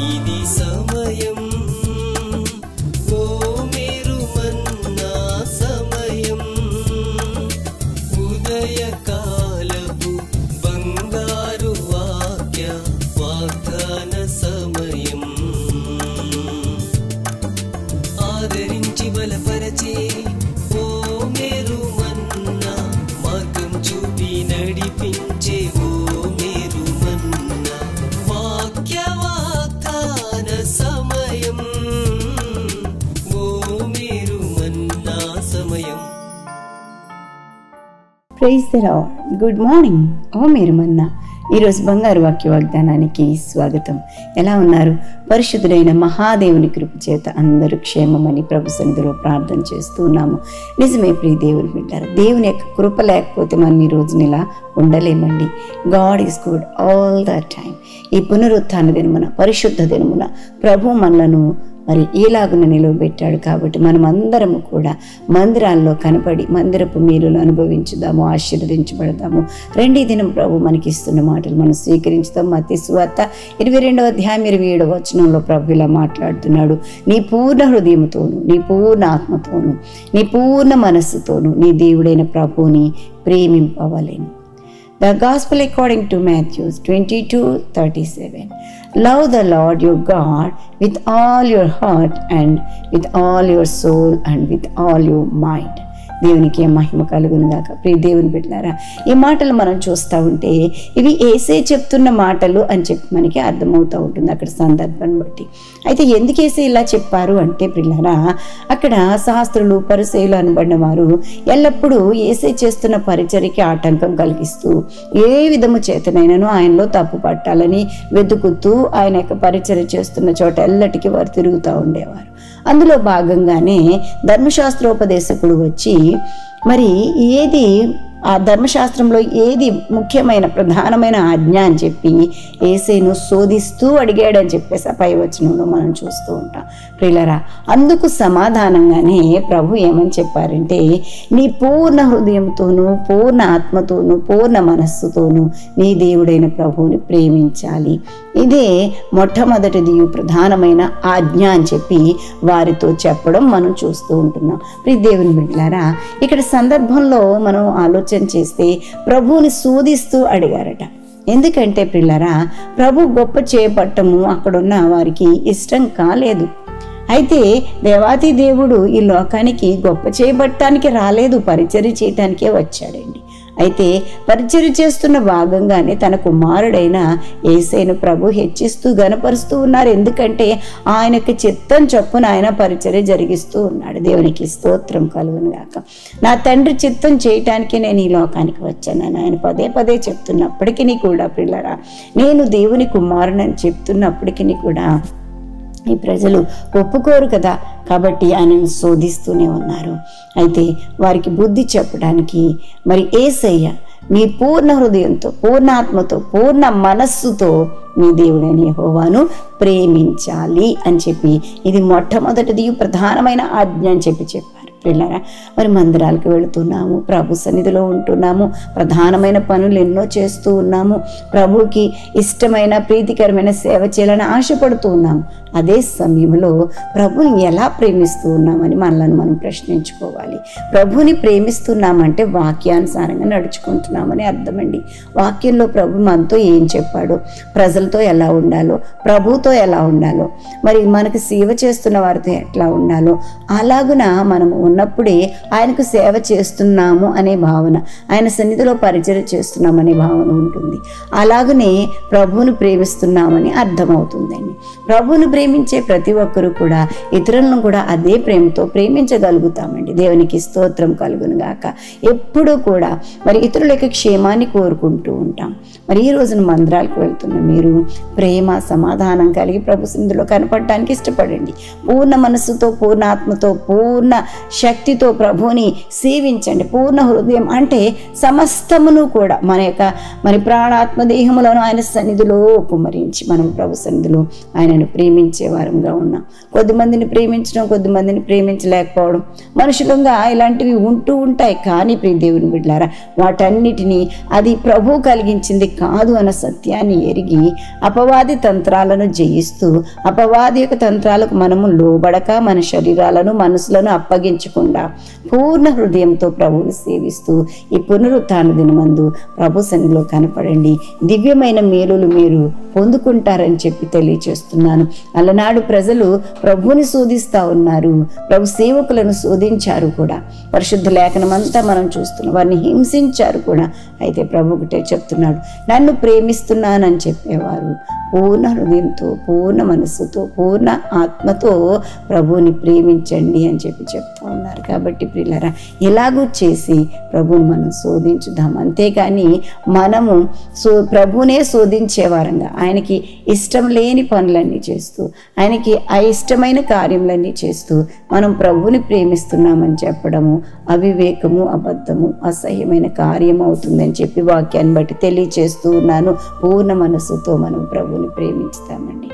ఇది సమయం, ఓ మీరు మన్నా సమయం, ఉదయకాలపు బంగారు వాగ్దాన సమయం. ఆదరించి బలపరచే ఓ మీరు మన్నా, మార్గం చూపి నడిపించే ఓ మీరు మన్నా, వాగ్దాన సమయం, ఓ మీరు మన్నా సమయం. Praise the lord. Good morning. ఓ మీరు మన్నా. ఈరోజు బంగారు వాక్య వాగ్దానానికి స్వాగతం. ఎలా ఉన్నారు? పరిశుద్ధుడైన మహాదేవుని కృప చేత అందరూ క్షేమమని ప్రభు సన్నిధిలో ప్రార్థన చేస్తూ ఉన్నాము. నిజమే ప్రియ దేవుని బిడ్డారు, దేవుని యొక్క కృప లేకపోతే మనం ఈ రోజున ఇలా ఉండలేమండి. God is good all the time. ఈ పునరుత్థాన దినమున, పరిశుద్ధ దినమున ప్రభు మనలను మరి ఈలాగున నిలవబెట్టాడు. కాబట్టి మనం అందరము కూడా మందిరాల్లో కనపడి మందిరపు మేలులు అనుభవించుదాము, ఆశీర్వదించబడదాము. రెండీ దినం ప్రభు మనకి ఇస్తున్న మాటలు మనం స్వీకరించుదాం. మత్తయి సువార్త 22వ అధ్యాయం 27వ వచనంలో ప్రభు ఇలా మాట్లాడుతున్నాడు. నీ పూర్ణ హృదయముతోను, నీ పూర్ణ ఆత్మతోను, నీ పూర్ణ మనస్సుతోను నీ దేవుడైన ప్రభువుని ప్రేమింపవలెను. The Gospel according to Matthew 22:37. Love the Lord your God with all your heart and with all your soul and with all your mind. దేవునికి మహిమ కలుగును గాక. ప్రియ దేవుని బిడ్డలారా, ఈ మాటలు మనం చూస్తూ ఉంటే ఇవి యేసే చెప్తున్న మాటలు అని చెప్పి మనకి అర్థమవుతూ ఉంటుంది అక్కడ సందర్భాన్ని బట్టి. అయితే ఎందుకు యేసే ఇలా చెప్పారు అంటే ప్రియులారా, అక్కడ శాస్త్రులు పరిసయ్యులు అనబడిన వారు ఎల్లప్పుడూ యేసే చేస్తున్న పరిచర్యకి ఆటంకం కలిగిస్తూ ఏ విధము చేతనైనాను ఆయనలో తప్పు పట్టాలని వెతుకుతూ ఆయన యొక్క పరిచర్య చేస్తున్న చోట ఎల్లటికీ వారు తిరుగుతూ ఉండేవారు. అందులో భాగంగానే ధర్మశాస్త్రోపదేశకుడు వచ్చి మరి ఏది ఆ ధర్మశాస్త్రంలో ఏది ముఖ్యమైన ప్రధానమైన ఆజ్ఞ అని చెప్పి యేసేను శోధిస్తూ అడిగాడని చెప్పేసి పై వచనంలో మనం చూస్తూ ఉంటాం. ప్రియులారా, అందుకు సమాధానంగానే ప్రభు ఏమని చెప్పారంటే, నీ పూర్ణ హృదయంతోనూ పూర్ణ ఆత్మతోనూ పూర్ణ మనస్సుతోనూ నీ దేవుడైన ప్రభువుని ప్రేమించాలి. ఇదే మొట్టమొదటిది ప్రధానమైన ఆజ్ఞ అని చెప్పి వారితో చెప్పడం మనం చూస్తూ ఉంటున్నాం. ప్రియ దేవుని బిడ్డలారా, ఇక్కడ సందర్భంలో మనం ఆలోచన చేస్తే ప్రభువుని శోధిస్తూ అడిగారట. ఎందుకంటే ప్రియులారా, ప్రభు గొప్ప చేపట్టము అక్కడున్న వారికి ఇష్టం కాలేదు. అయితే దేవాతి దేవుడు ఈ లోకానికి గొప్ప చేయబట్టడానికి రాలేదు, పరిచర్య చేయటానికే వచ్చాడండి. అయితే పరిచర్య చేస్తున్న భాగంగానే తన కుమారుడైన యేసయ్యను ప్రభు హెచ్చిస్తూ గణపరుస్తూ ఉన్నారు. ఎందుకంటే ఆయనకి చిత్తం చొప్పున ఆయన పరిచర్య జరిగిస్తూ ఉన్నాడు. దేవునికి స్తోత్రం కలుగును గాక. నా తండ్రి చిత్తం చేయటానికి నేను ఈ లోకానికి వచ్చానని ఆయన పదే పదే చెప్తున్నప్పటికీ కూడా ప్రియులారా, నేను దేవుని కుమారుడని చెప్తున్నప్పటికీ కూడా ఈ ప్రజలు ఒప్పుకోరు కదా. కాబట్టి ఆయనను శోధిస్తూనే ఉన్నారు. అయితే వారికి బుద్ధి చెప్పడానికి మరి యేసయ్య మీ పూర్ణ హృదయంతో, పూర్ణాత్మతో, పూర్ణ మనస్సుతో మీ దేవుడైన యెహోవాను ప్రేమించాలి అని చెప్పి ఇది మొట్టమొదటిది ప్రధానమైన ఆజ్ఞ అని చెప్పారు. పిల్లరా, మరి మందిరాలకు వెళుతున్నాము, ప్రభు సన్నిధిలో ఉంటున్నాము, ప్రధానమైన పనులు ఎన్నో చేస్తూ ఉన్నాము, ప్రభుకి ఇష్టమైన ప్రీతికరమైన సేవ చేయాలని ఆశపడుతూ ఉన్నాము. అదే సమయంలో ప్రభుని ఎలా ప్రేమిస్తూ ఉన్నామని మనల్ని మనం ప్రశ్నించుకోవాలి. ప్రభుని ప్రేమిస్తున్నామంటే వాక్యానుసారంగా నడుచుకుంటున్నామని అర్థమండి. వాక్యంలో ప్రభు మనతో ఏం చెప్పాడో, ప్రజలతో ఎలా ఉండాలో, ప్రభుతో ఎలా ఉండాలో, మరి మనకు సేవ చేస్తున్న వారితో ఎట్లా ఉండాలో, అలాగున మనము ఉన్నప్పుడే ఆయనకు సేవ చేస్తున్నాము అనే భావన, ఆయన సన్నిధిలో పరిచర్య చేస్తున్నామనే భావన ఉంటుంది. అలాగనే ప్రభువును ప్రేమిస్తున్నామని అర్థమవుతుందండి. ప్రభువును ప్రేమించే ప్రతి ఒక్కరూ కూడా ఇతరులను కూడా అదే ప్రేమతో ప్రేమించగలుగుతామండి. దేవునికి స్తోత్రం కలుగును గాక. ఎప్పుడూ కూడా మరి ఇతరుల యొక్క క్షేమాన్ని కోరుకుంటూ ఉంటాం. మరి ఈ రోజున మందిరాలకు వెళ్తున్న మీరు ప్రేమ సమాధానం కలిగి ప్రభు సన్నిధిలో కనపడటానికి ఇష్టపడండి. పూర్ణ మనస్సుతో, పూర్ణ ఆత్మతో, పూర్ణ శక్తితో ప్రభువుని సేవించండి. పూర్ణ హృదయం అంటే సమస్తమును కూడా మన ప్రాణాత్మ దేహములను ఆయన సన్నిధిలో కుమ్మరించి మనం ప్రభు సన్నిధిలో ఆయనను ప్రేమించే వారంగా ఉన్నాం. కొద్దిమందిని ప్రేమించడం, కొద్దిమందిని ప్రేమించలేకపోవడం, మనుషులంగా ఇలాంటివి ఉంటూ ఉంటాయి. కానీ ప్రియ దేవుని బిడ్డలారా, వాటన్నిటినీ అది ప్రభు కలిగించింది కాదు అన్న సత్యాన్ని ఎరిగి అపవాది తంత్రాలను జయిస్తూ, అపవాది యొక్క తంత్రాలకు మనము లోబడక మన శరీరాలను మనసులను అప్పగించకుండా పూర్ణ హృదయంతో ప్రభువుని సేవిస్తూ ఈ పునరుత్థాన దినమందు ప్రభు సన్నిధిలో కనపడండి. దివ్యమైన మేలులు మీరు పొందుకుంటారని చెప్పి తెలియచేస్తున్నాను. అలనాడు ప్రజలు ప్రభువుని శోధిస్తూ ఉన్నారు, ప్రభు సేవకులను శోధించారు కూడా. పరిశుద్ధ లేఖనం అంతా మనం చూస్తున్నాం, వారిని హింసించారు కూడా. అయితే ప్రభు ఒకటే చెప్తున్నాడు, నన్ను ప్రేమిస్తున్నానని చెప్పేవారు పూర్ణ హృదయంతో, పూర్ణ మనస్సుతో, పూర్ణ ఆత్మతో ప్రభువుని ప్రేమించండి అని చెప్పి చెప్తా ఉన్నారు. కాబట్టి ప్రియులారా, ఇలాగూ చేసి ప్రభువుని మనం శోధించుదాం. అంతేగాని మనము ప్రభువునే శోధించే వారంగా, ఆయనకి ఇష్టం లేని పనులన్నీ చేస్తూ, ఆయనకి అయిష్టమైన కార్యములన్నీ చేస్తూ మనం ప్రభువుని ప్రేమిస్తున్నామని చెప్పడము అవివేకము, అబద్ధము, అసహ్యమైన కార్యం అవుతుందని చెప్పి వాక్యాన్ని బట్టి తెలియచేస్తూ ఉన్నాను. పూర్ణ మనస్సుతో మనం ప్రభువుని ప్రేమించుతామండి.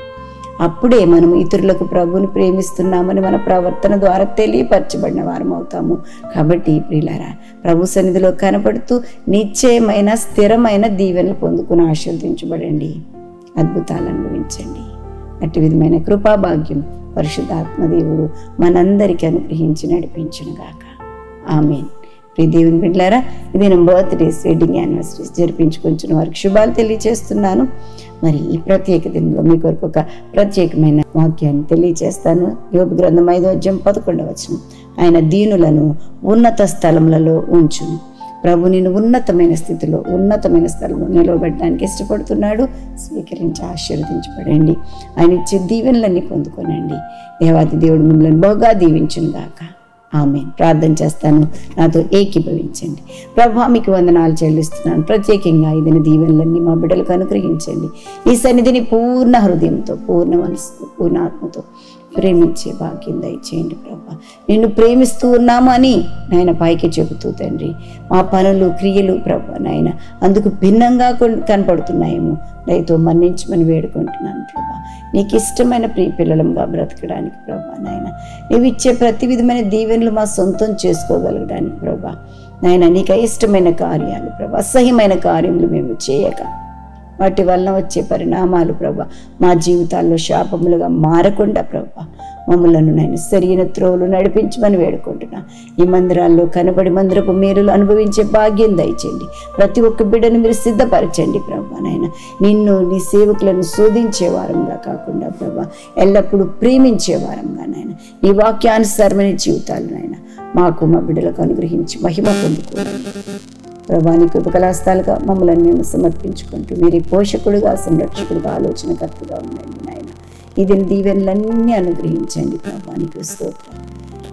అప్పుడే మనం ఇతరులకు ప్రభువుని ప్రేమిస్తున్నామని మన ప్రవర్తన ద్వారా తెలియపరచబడిన వారం అవుతాము. కాబట్టి ప్రియులారా, ప్రభు సన్నిధిలో కనపడుతూ నిశ్చయమైన స్థిరమైన దీవెనలు పొందుకుని ఆశీర్వదించబడండి, అద్భుతాలు అనుభవించండి. అట్టి విధమైన కృపాభాగ్యం పరిశుద్ధాత్మదేవుడు మనందరికీ అనుగ్రహించి నడిపించునుగాక. ఆమేన్. ప్రియ దేవుని బిడ్డలారా, ఇది నా బర్త్డేస్, వెడ్డింగ్ యానివర్సరీస్ జరిపించుకుంటున్న వారికి శుభాలు తెలియజేస్తున్నాను. మరి ఈ ప్రత్యేక దినంలో మీ కొరకు ఒక ప్రత్యేకమైన వాక్యాన్ని తెలియజేస్తాను. యోబు గ్రంథం 5:11 ఆయన దీనులను ఉన్నత స్థలములలో ఉంచును. ప్రభు నిన్ను ఉన్నతమైన స్థితిలో, ఉన్నతమైన స్థలంలో నిలవబెట్టడానికి ఇష్టపడుతున్నాడు. స్వీకరించి ఆశీర్వదించబడండి. ఆయన ఇచ్చే దీవెనలన్నీ పొందుకోనండి. దేవాది దేవుడు మిమ్మల్ని బహుగా దీవించును గాక. ఆమేన్. ప్రార్థన చేస్తాను, నాతో ఏకీభవించండి. ప్రభు మీకు వందనాలు చెల్లిస్తున్నాను. ప్రత్యేకంగా ఇదిన దీవెనలన్నీ మా బిడ్డలకు అనుగ్రహించండి. ఈ సన్నిధిని పూర్ణ హృదయంతో, పూర్ణ మనసుతో, పూర్ణ ఆత్మతో ప్రేమించే భాగ్యం దయచేయండి. ప్రభా, నిన్ను ప్రేమిస్తూ ఉన్నాము అని నాయన పైకి చెబుతూ తండ్రి, మా పనులు, క్రియలు ప్రభా నాయన అందుకు భిన్నంగా కనపడుతున్నాయేమో దయతో మన్నించమని వేడుకుంటున్నాను. ప్రభా, నీకు ఇష్టమైన ప్రియ పిల్లలంగా బ్రతకడానికి ప్రభా నాయన, నీవు ఇచ్చే ప్రతి విధమైన దీవెనలు మా సొంతం చేసుకోగలగడానికి ప్రభా నాయన, నీకు ఇష్టమైన కార్యాలు ప్రభా, అసహ్యమైన కార్యములు మేము చేయక వాటి వలన వచ్చే పరిణామాలు ప్రభా మా జీవితాల్లో శాపములుగా మారకుండా ప్రభా మమ్మలను నేను సరైన త్రోవలు నడిపించమని వేడుకుంటున్నా. ఈ మందిరాల్లో కనబడి మందిరపు మేలులు అనుభవించే భాగ్యం దయచేయండి. ప్రతి ఒక్క బిడ్డను మీరు సిద్ధపరచండి ప్రభా నాయన. నిన్ను, నీ సేవకులను శోధించే వారంగా కాకుండా ప్రభా ఎల్లప్పుడూ ప్రేమించే వారంగా నాయన, నీ వాక్యానుసారమైన జీవితాలు నాయన మాకు, మా బిడ్డలకు అనుగ్రహించి మహిమ పొందుకోవాలి ప్రభా. నీ కృపకలాస్తాలుగా మమ్మల్ని మేము సమర్పించుకుంటూ మీరే పోషకుడుగా, సంరక్షకుడుగా, ఆలోచనకర్తగా ఉండండి నాయన. ఇది దీవెనలన్నీ అనుగ్రహించండి ప్రభా. నీకు స్తోత్రం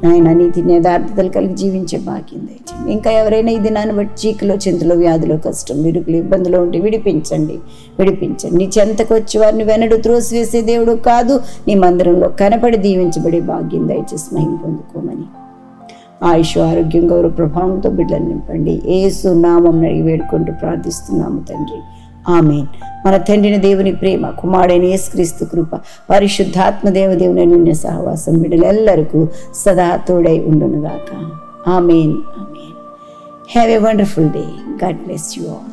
నాయన. నీతి యథార్థతలు కలిగి జీవించే భాగ్యం దయచేయండి. ఇంకా ఎవరైనా ఈ దినాన్ని బట్టి చీకులో, చింతలో, వ్యాధిలో, కష్టం, విడుపులు, ఇబ్బందులు ఉంటే విడిపించండి. నీ చెంతకు వచ్చి వారిని వెనడు త్రోసివేసే దేవుడు కాదు. నీ మందిరంలో కనపడి దీవించబడే భాగ్యం దయచేసి మహిమ పొందుకోమని ఆయుష్, ఆరోగ్యం, గౌరవ ప్రభావంతో బిడ్డలు నింపండి. యేసు నామం అడిగి వేడుకుంటూ ప్రార్థిస్తున్నాము తండ్రి. ఆమేన్. మన తండ్రిని దేవుని ప్రేమ, కుమారుడైన యేసుక్రీస్తు కృప, పరిశుద్ధాత్మ దేవుని నిన్న సహవాసం బిడ్డలెల్లరికూ సదా తోడై ఉండునుగాక. Amen. Amen. Have a wonderful day. God bless you all.